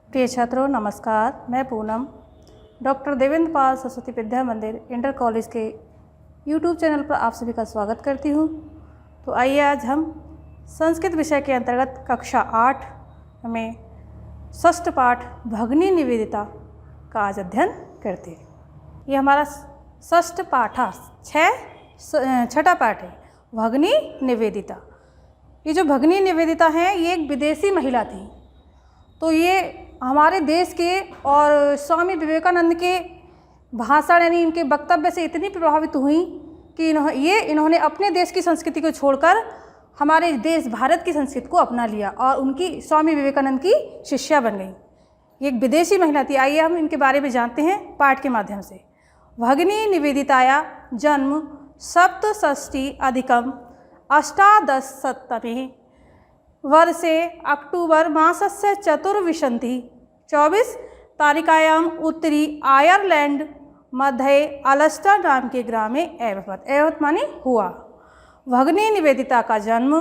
प्रिय छात्रों नमस्कार, मैं पूनम डॉक्टर देवेंद्र पाल सरस्वती विद्या मंदिर इंटर कॉलेज के यूट्यूब चैनल पर आप सभी का स्वागत करती हूँ। तो आइए आज हम संस्कृत विषय के अंतर्गत कक्षा 8 में षष्ठ पाठ भगनी निवेदिता का आज अध्ययन करते हैं। ये हमारा षष्ठ पाठ छठा पाठ है, भगनी निवेदिता। ये जो भगनी निवेदिता है ये एक विदेशी महिला थी। तो ये हमारे देश के और स्वामी विवेकानंद के भाषण यानी इनके वक्तव्य से इतनी प्रभावित हुई कि इन्होंने अपने देश की संस्कृति को छोड़कर हमारे देश भारत की संस्कृति को अपना लिया और उनकी स्वामी विवेकानंद की शिष्या बन गई। ये एक विदेशी महिला थी। आइए हम इनके बारे में जानते हैं पाठ के माध्यम से। भगनी निवेदिताया जन्म सप्तषष्टि अधिकम अष्टादशशततमे वर्षे अक्टूबर मासस्य चतुर्विंशति 24 तारिकायां उत्तरी आयरलैंड मध्ये अल्स्टर नाम के ग्राम में एवत माने हुआ। भगनी निवेदिता का जन्म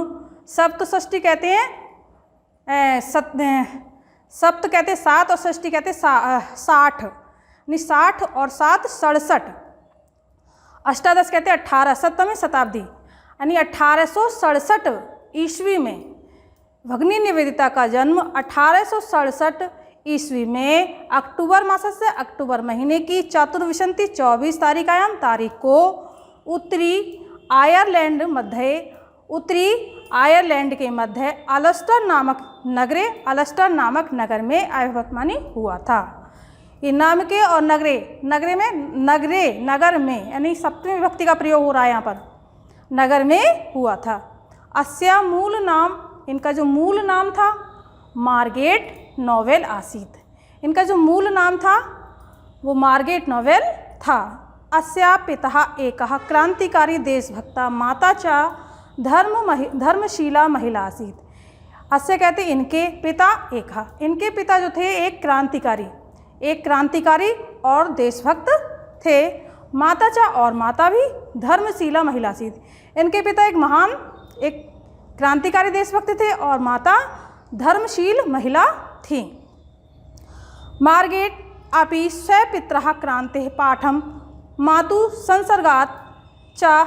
सप्तषष्टि कहते हैं, सप्त कहते हैं 7 और षष्टि कहते हैं 60, यानी 60 और 7 67। अष्टादश कहते हैं 18, 17वीं शताब्दी यानी 1867 ईस्वी में भगनी निवेदिता का जन्म 1867 ईस्वी में अक्टूबर मास से अक्टूबर महीने की चतुर्विंशति 24 तारीख को उत्तरी आयरलैंड के मध्य अल्स्टर नामक नगर में आविर्भाव हुआ था। ये नाम के और नगर में यानी सप्तमी विभक्ति का प्रयोग हो रहा है यहाँ पर, नगर में हुआ था। अस्या मूल नाम, इनका जो मूल नाम था मार्गेट नोवेल आसीत। इनका जो मूल नाम था वो मार्गेट नोवेल था। अस्या पिता एकः क्रांतिकारी देशभक्ता माता च धर्मशीला महिला आसीत। अस्य कहते इनके पिता इनके पिता जो थे एक क्रांतिकारी और देशभक्त थे। माता चा और माता भी धर्मशीला महिला आसीत। इनके पिता एक क्रांतिकारी देशभक्त थे और माता धर्मशील महिला थी। मार्गेट अपि स्वपित्रः क्रांतेः पाठं मातु संसर्गात् च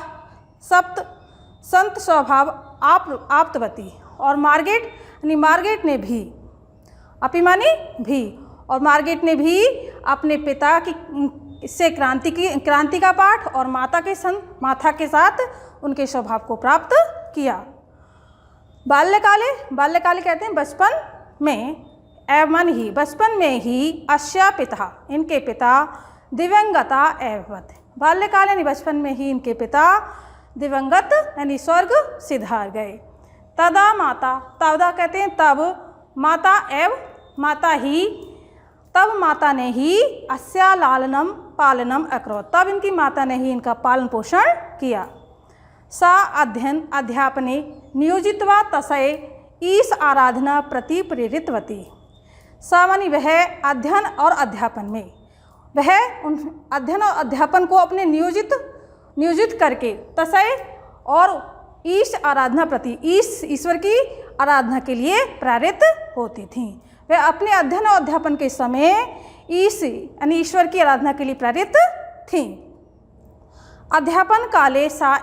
संत स्वभाव आप्तवती। और मार्गेट ने भी अपि माने भी, और मार्गेट ने भी अपने पिता से क्रांति का पाठ और माता के साथ उनके स्वभाव को प्राप्त किया। बाल्यकाले कहते हैं बचपन में ही अस्या पिता, इनके पिता दिवंगता एवत। बाल्यकाल यानी बचपन में ही इनके पिता दिवंगत यानी स्वर्ग सिधार गए। तदा कहते हैं तब माता ने ही अस्या लालनम पालनम अकरोत्। तब इनकी माता ने ही इनका पालन पोषण किया। सा अध्यापने नियोजित्वा तस्यै ईश आराधना प्रति प्रेरितवती। सा मानी वह अध्ययन और अध्यापन को अपने नियोजित करके तस्यै और ईश आराधना प्रति ईश्वर की आराधना के लिए प्रेरित होती थी। वह अपने अध्ययन और अध्यापन के समय यानी ईश्वर की आराधना के लिए प्रेरित थी। अध्यापन काले सा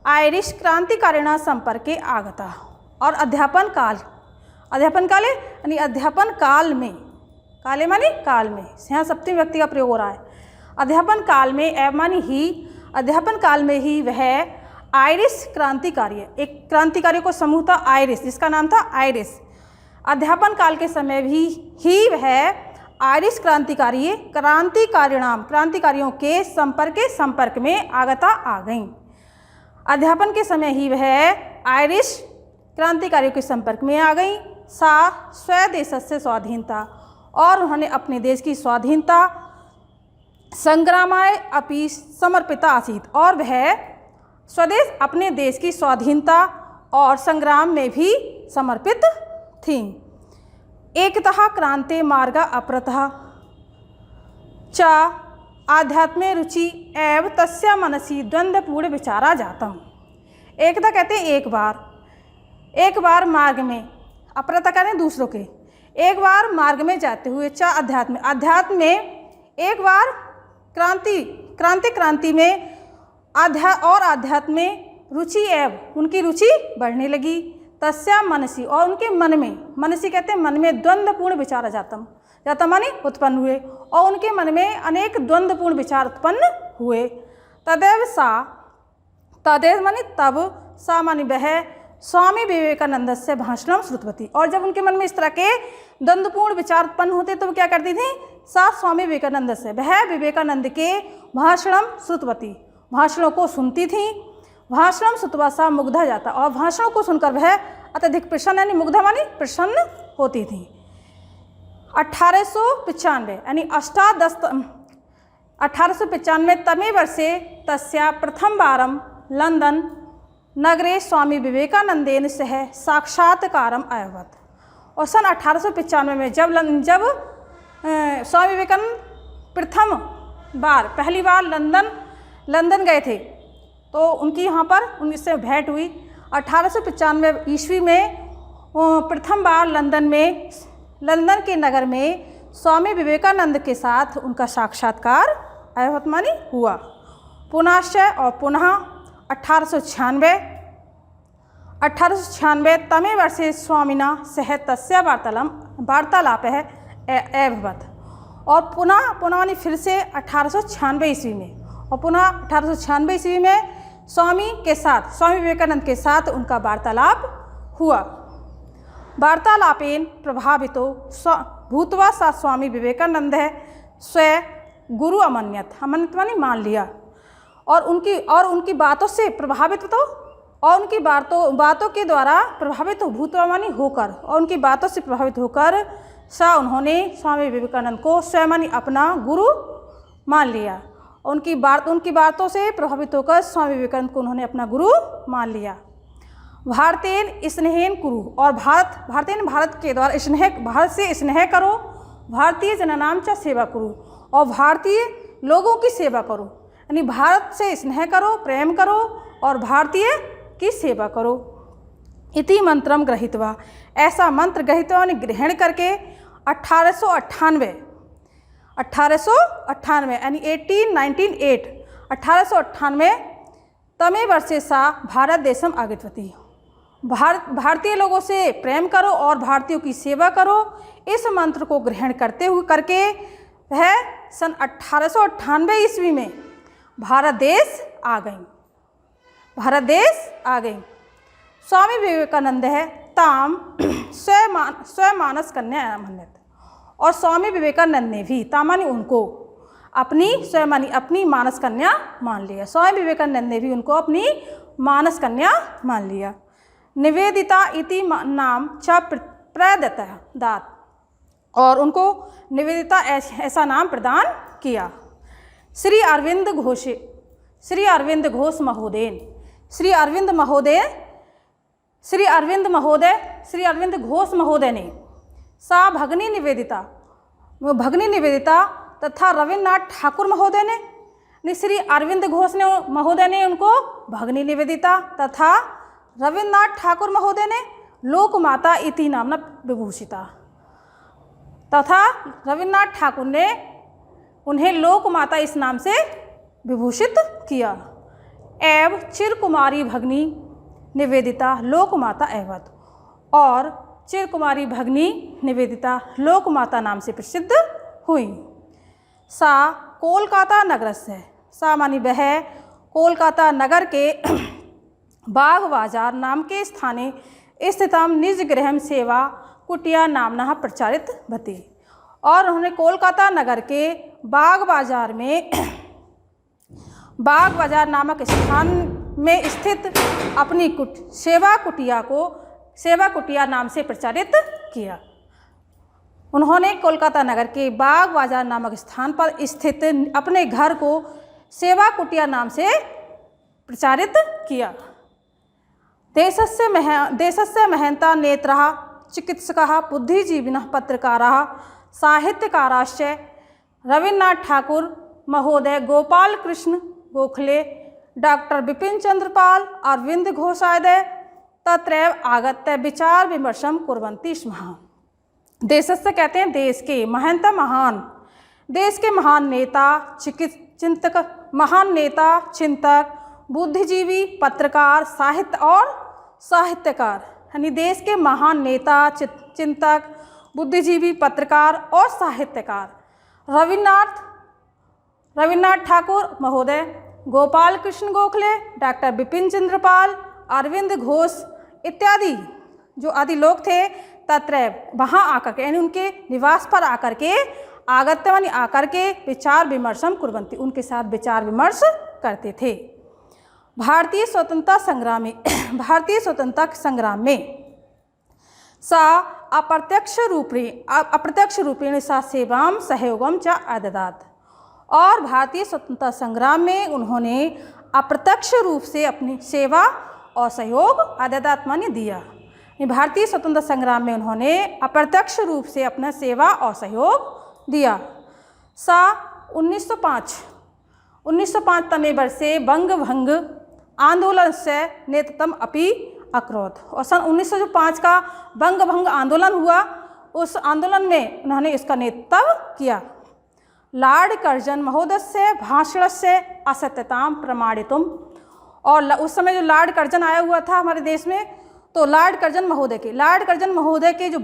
आयरिश क्रांतिकारिणा संपर्के आगता। और अध्यापन काल में यहाँ सप्तमी व्यक्ति का प्रयोग हो रहा है। अध्यापन काल में ही वह आयरिश एक क्रांतिकारी को समूह था आयरिश, जिसका नाम था आयरिश। अध्यापन काल के समय भी ही वह आयरिश क्रांतिकारियों के संपर्क में आगता आ गईं। अध्यापन के समय ही वह आयरिश क्रांतिकारियों के संपर्क में आ गईं। सा स्वदेशस्य स्वाधीनता, और उन्होंने अपने देश की स्वाधीनता संग्रामाय अपि समर्पिता आसीत। और वह स्वदेश अपने देश की स्वाधीनता और संग्राम में भी समर्पित थी। एकतः क्रांते मार्ग अपरतः च आध्यात्मे रुचि एव तस्या मनसि द्वंद्वपूर्ण विचारा जातम। एकता कहते हैं एक बार मार्ग में अप्रतः यानी दूसरों के। एक बार मार्ग में जाते हुए, च अध्यात्म, अध्यात्म में एक बार क्रांति में आध्यात्म में रुचि एवं उनकी रुचि बढ़ने लगी। तस्या मनसी, और उनके मन में, मनसी कहते हैं मन में, द्वंद्वपूर्ण विचार जातम मानी उत्पन्न हुए, और उनके मन में अनेक द्वंद्वपूर्ण विचार उत्पन्न हुए। तदेव मानी तब, सा मानी वह, स्वामी विवेकानंद से भाषणम श्रुतवती, और जब उनके मन में इस तरह के द्वंद्वपूर्ण विचार उत्पन्न होते तो वो क्या करती थी? सा स्वामी विवेकानंद से, वह विवेकानंद के भाषणम श्रुतवती, भाषणों को सुनती थी। भाषणम श्रुत्वा सा मुग्धा जाता, और भाषणों को सुनकर वह अत्यधिक प्रसन्न यानी मुग्धा मानी प्रसन्न होती थी। 1895 यानी 1895 तमे वर्षे तस्या प्रथम वारम लंदन नगरे स्वामी विवेकानंदेन सह साक्षात्कारम अभवत्। और सन 1895 में जब स्वामी विवेकानंद पहली बार लंदन गए थे तो उनकी यहाँ पर उनसे भेंट हुई। 1895 ईस्वी में प्रथम बार लंदन के नगर में स्वामी विवेकानंद के साथ उनका साक्षात्कार अभवत् मानी हुआ। पुनः 1896 तमे वर्षे स्वामिना सह तस्या वार्तालाप है अभवत्। और पुनः मानी फिर से 1896 ईस्वी में, और पुनः 1896 ईस्वी में स्वामी विवेकानंद के साथ उनका वार्तालाप हुआ। वार्तालापेन प्रभावितो भूतवा सा स्वामी विवेकानंद स्वयं गुरु अमन्यत मानी मान लिया, और उनकी बातों से प्रभावित तो, और उनकी बातों के द्वारा प्रभावित भूतवा मानी होकर, और उनकी बातों से प्रभावित होकर सा उन्होंने स्वामी विवेकानंद को स्वयं मानी अपना गुरु मान लिया। उनकी बातों से प्रभावित होकर स्वामी विवेकानंद को उन्होंने अपना गुरु मान लिया। भारतेन स्नेहेन कुरु, और भारत के द्वारा भारत से स्नेह करो, भारतीय जननाम च सेवा करो, और भारतीय लोगों की सेवा करो, यानी भारत से स्नेह करो, प्रेम करो, और भारतीय की सेवा करो। इति मंत्रम ग्रहीत्वा, ऐसा मंत्र ग्रहीत्वा ने ग्रहण करके 1898 यानी 1898 तमे वर्षे सा भारत देशम आगतवती, भारतीय लोगों से प्रेम करो और भारतीयों की सेवा करो। इस मंत्र को ग्रहण करके वह सन 1898 ईस्वी में भारत देश आ गई। स्वामी विवेकानंद है ताम स्वमानस कन्या मन्यत, और स्वामी विवेकानंद ने भी तामानी उनको अपनी मानस कन्या मान लिया। स्वामी विवेकानंद ने भी उनको अपनी मानस कन्या मान लिया। निवेदिता इति नाम च प्रदत्त, और उनको निवेदिता ऐसा नाम प्रदान किया। श्री अरविंद घोष महोदय ने सा भगनी निवेदिता तथा रविन्द्रनाथ ठाकुर महोदय ने श्री अरविंद घोष महोदय ने उनको भगनी निवेदिता तथा रविन्द्रनाथ ठाकुर महोदय ने लोकमाता इति नामना विभूषिता, तथा रविन्द्रनाथ ठाकुर ने उन्हें लोकमाता इस नाम से विभूषित किया। एवं चिरकुमारी भगनी निवेदिता लोकमाता अभवत्, और चिरकुमारी भगनी निवेदिता लोकमाता नाम से प्रसिद्ध हुई। सा कोलकाता नगरस्य, सा मानी वह कोलकाता नगर के बाग बाजार नाम के स्थाने स्थितम निज गृहम सेवा कुटिया नामना प्रचारित भती, और उन्होंने कोलकाता नगर के बाग बाजार नामक स्थान में स्थित अपनी सेवा कुटिया नाम से प्रचारित किया। उन्होंने कोलकाता नगर के बाग बाजार नामक स्थान पर स्थित अपने घर को सेवा कुटिया नाम से प्रचारित किया। देशस्य महंता नेत्रः चिकित्सकः बुद्धिजीविनः पत्रकाराः साहित्यकाराश्च रविन्द्रनाथ ठाकुर महोदय, गोपाल कृष्ण गोखले, डॉक्टर बिपिन चंद्र पाल, अरविंद घोषादय तत्रैव आगत्य विचार विमर्शम कुर्वन्ति स्म। देशस्य कहते हैं देश के, महंत महान, देश के महान नेता, चिंतक, महान नेता, चिंतक, बुद्धिजीवी, पत्रकार, साहित्य और साहित्यकार, यानी देश के महान नेता, चिंतक, बुद्धिजीवी, पत्रकार और साहित्यकार रविन्द्रनाथ ठाकुर महोदय, गोपाल कृष्ण गोखले, डॉक्टर बिपिन चंद्र पाल, अरविंद घोष इत्यादि जो आदि लोग थे, तत्रैव वहाँ आकर के, यानी उनके निवास पर आकर के, आगत्य मानी आकर के, विचार विमर्शम कुर्वन्ति, उनके साथ विचार विमर्श करते थे। भारतीय स्वतंत्रता संग्राम में सा अप्रत्यक्ष रूपेण सा सेवाम सहयोगम च अददात, और भारतीय स्वतंत्रता संग्राम में उन्होंने अप्रत्यक्ष रूप से अपनी सेवा और सहयोग अददात माने दिया। भारतीय स्वतंत्रता संग्राम में उन्होंने अप्रत्यक्ष रूप से अपना सेवा और सहयोग दिया। सा 1905 तमे वर्षे बंगभंग आंदोलन से नेतृत्व अपि अकरोत्, और सन 1905 का बंगभंग आंदोलन हुआ, उस आंदोलन में उन्होंने इसका नेतृत्व किया। लॉर्ड कर्जन महोदय से भाषण से असत्यताम प्रमाणितुम, और उस समय जो लॉर्ड कर्जन आया हुआ था हमारे देश में, तो लॉर्ड कर्जन महोदय के जो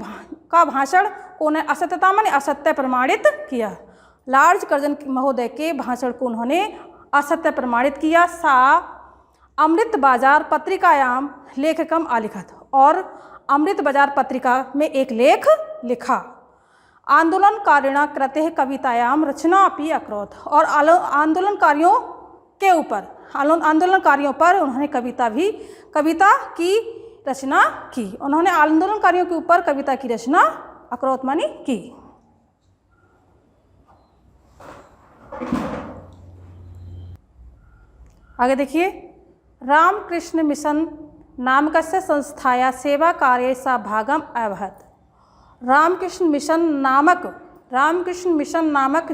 का भाषण को उन्हें असत्यता माने असत्य प्रमाणित किया। लॉर्ड कर्जन महोदय के भाषण को उन्होंने असत्य प्रमाणित किया। सा अमृत बाजार पत्रिकायाम लेखकम आलिखत, और अमृत बाजार पत्रिका में एक लेख लिखा। आंदोलनकारिणा कृते कवितायाम रचना अपि अकरोत्, और आंदोलनकारियों पर उन्होंने कविता की रचना की। उन्होंने आंदोलनकारियों के ऊपर कविता की रचना अकरोत् मानी की। आगे देखिए, रामकृष्ण मिशन नामकस्य संस्थाया सेवा कार्य सा भागम अवहत। रामकृष्ण मिशन नामक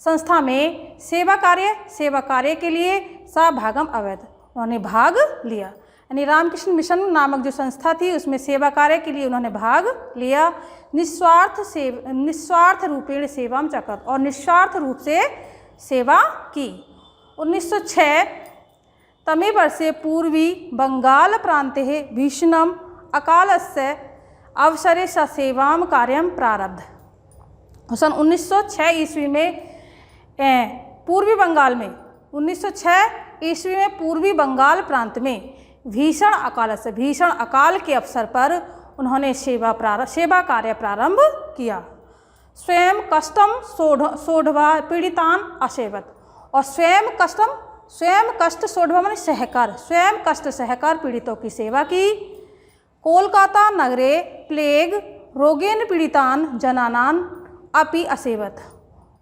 संस्था में सेवा कार्य के लिए सा भागम अवैध, उन्होंने भाग लिया। यानी रामकृष्ण मिशन नामक जो संस्था थी उसमें सेवा कार्य के लिए उन्होंने भाग लिया। निस्वार्थ रूपेण सेवाम चक्रत, और निस्वार्थ रूप से सेवा की। 1906 तमे वर्षे पूर्वी बंगाल प्रांते भीषणम अकालस्य अवसरे स सेवाम कार्यम प्रारब्ध। सन 1906 ईस्वी में पूर्वी बंगाल में 1906 ईस्वी में पूर्वी बंगाल प्रांत में भीषण अकाल के अवसर पर उन्होंने सेवा कार्य प्रारंभ किया। स्वयं कष्टम सोढ़वा पीड़ितान असेवत, और स्वयं कष्ट सोढ़वा माने सहकर, स्वयं कष्ट सहकर पीड़ितों की सेवा की। कोलकाता नगरे प्लेग रोगेन पीड़ितान जनानान अपि असेवत,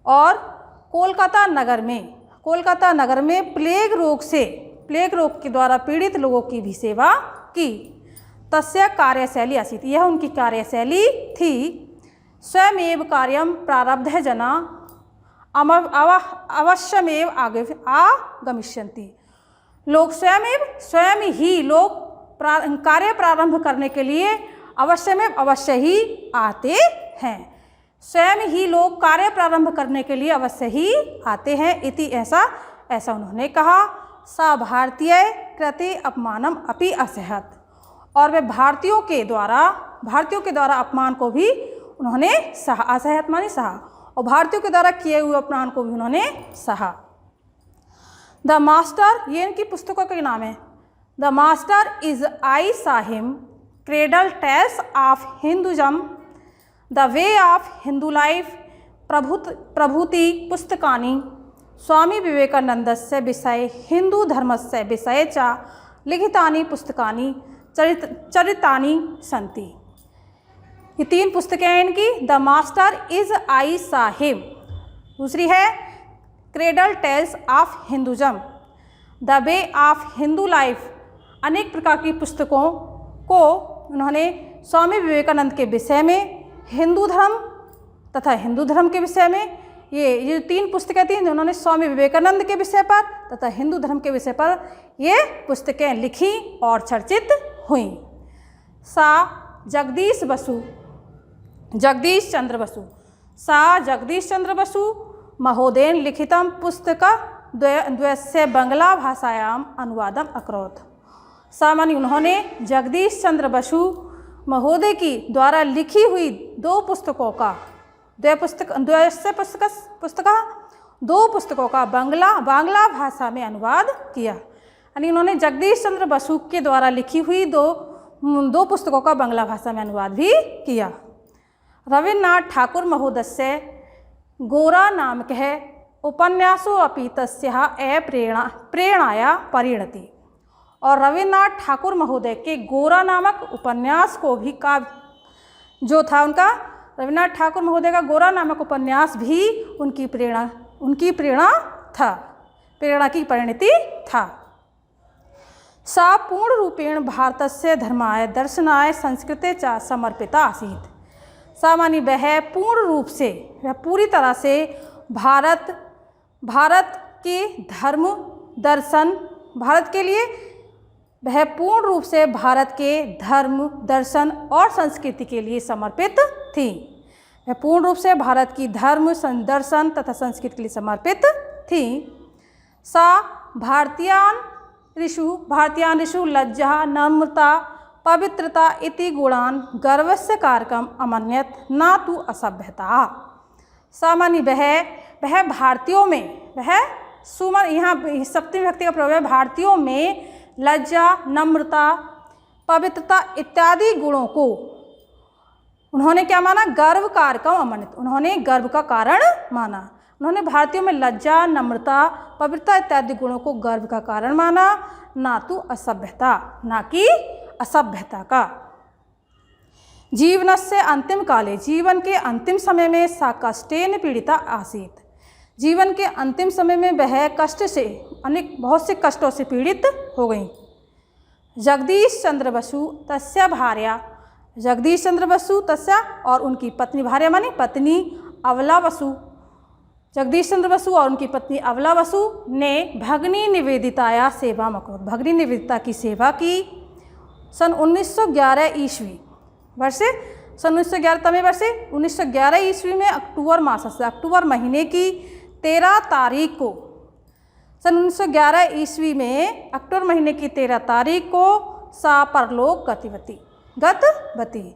और कोलकाता नगर में प्लेग रोग के द्वारा पीड़ित लोगों की भी सेवा की। तस्य कार्यशैली आसीत्, यह उनकी कार्यशैली थी। स्वयमेव कार्यम प्रारब्ध जना अवश्यमेव आगमिष्यन्ति, लोग स्वयं ही लोग कार्य प्रारंभ करने के लिए अवश्य ही आते हैं। स्वयं ही लोग कार्य प्रारंभ करने के लिए अवश्य ही आते हैं। इति ऐसा उन्होंने कहा। सा भारतीय कृते अपमानम अपि असहत, और वे भारतीयों के द्वारा अपमान को भी उन्होंने सहा। असहत माने सहा, और भारतीयों के द्वारा किए हुए अपमान को भी उन्होंने सहा। द मास्टर, ये इनकी पुस्तकों का नाम है। The master as I saw him, cradle tales of Hinduism, the way of Hindu life प्रभूति पुस्तकानि स्वामी विवेकानंदस्य विषय हिंदू धर्मस्य विषये च लिखितानि पुस्तकानि चरितानि सन्ति। ये 3 पुस्तकें हैं इनकी। The master as I saw him, दूसरी है cradle tales of Hinduism, the way of Hindu life. अनेक प्रकार की पुस्तकों को उन्होंने स्वामी विवेकानंद के विषय में, हिंदू धर्म तथा हिंदू धर्म के विषय में, ये 3 पुस्तकें थीं जो उन्होंने स्वामी विवेकानंद के विषय पर तथा हिंदू धर्म के विषय पर ये पुस्तकें लिखी और चर्चित हुईं। सा जगदीश चंद्र बसु महोदयेन लिखितं पुस्तकद्वयस्य बंगला भाषायाम् अनुवादम् अकरोत्। सामान्य उन्होंने जगदीश चंद्र बसु महोदय की द्वारा लिखी हुई 2 पुस्तकों का दो पुस्तकों का बांग्ला भाषा में अनुवाद किया। यानी उन्होंने जगदीश चंद्र बसु के द्वारा लिखी हुई दो पुस्तकों का बांग्ला भाषा में अनुवाद भी किया। रवीन्द्रनाथ ठाकुर महोदयस्य गोरा नामकः उपन्यासो अपि तस्याः प्रेरणाया परिणति। और रवीन्द्रनाथ ठाकुर महोदय के गोरा नामक उपन्यास को भी जो था उनका रवीन्द्रनाथ ठाकुर महोदय का गोरा नामक उपन्यास भी उनकी प्रेरणा की परिणति था। सा पूर्ण रूपेण भारतस्य धर्माय दर्शनाय संस्कृते च समर्पिता आसीत्। सामान्य वह पूरी तरह से भारत के धर्म दर्शन भारत के लिए वह पूर्ण रूप से भारत के धर्म दर्शन और संस्कृति के लिए समर्पित थी। वह पूर्ण रूप से भारत की धर्म दर्शन तथा संस्कृति के लिए समर्पित थी। सा भारतीयान ऋषु लज्जा नम्रता पवित्रता इति गुणान गर्वस्य कारकम अमन्यत न तु असभ्यता। सामान्य वह भारतीयों में यहाँ सप्तमी विभक्ति का प्रयोग है। भारतीयों में लज्जा नम्रता पवित्रता इत्यादि गुणों को उन्होंने क्या माना? गर्व कारकम अमन्यत। उन्होंने गर्व का कारण माना। उन्होंने भारतीयों में लज्जा नम्रता पवित्रता इत्यादि गुणों को गर्व का कारण माना, ना तो असभ्यता, ना कि असभ्यता का। जीवनस्य अंतिम काले जीवन के अंतिम समय में सा कष्टेन पीड़िता आसीत्। जीवन के अंतिम समय में वह बहुत से कष्टों से पीड़ित हो गई। जगदीश चंद्र बसु तस्या और उनकी पत्नी भार्या मानी पत्नी अवला बसु। जगदीश चंद्र बसु और उनकी पत्नी अवला बसु ने भगिनी निवेदिताया सेवा मकरोत्। भगिनी निवेदिता की सेवा की। सन 1911 ईस्वी वर्षे सन 1911 वर्षे 1911 ईस्वी में अक्टूबर महीने की 13 तारीख को सन 1911 ईस्वी में अक्टूबर महीने की 13 तारीख को सा परलोक गतवती।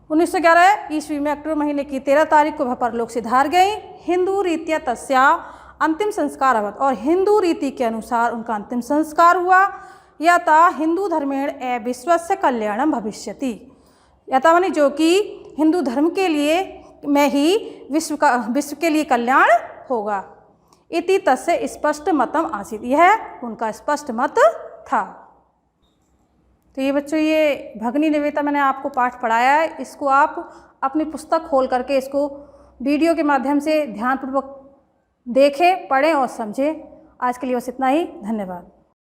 1911 ईस्वी में अक्टूबर महीने की 13 तारीख को वह परलोक से धार गई। हिंदू रीत्या तस्या अंतिम संस्कार अवत। और हिंदू रीति के अनुसार उनका अंतिम संस्कार हुआ। यथा हिंदू धर्मेण विश्वस्य कल्याणम भविष्यति। यथा मानी जो कि हिंदू धर्म के लिए में ही विश्व के लिए कल्याण होगा। इति तस्य स्पष्ट मतम आसीत्। यह उनका स्पष्ट मत था। तो ये बच्चों, ये भगिनी निवेदिता मैंने आपको पाठ पढ़ाया है। इसको आप अपनी पुस्तक खोल करके इसको वीडियो के माध्यम से ध्यानपूर्वक देखें, पढ़ें और समझें। आज के लिए बस इतना ही। धन्यवाद।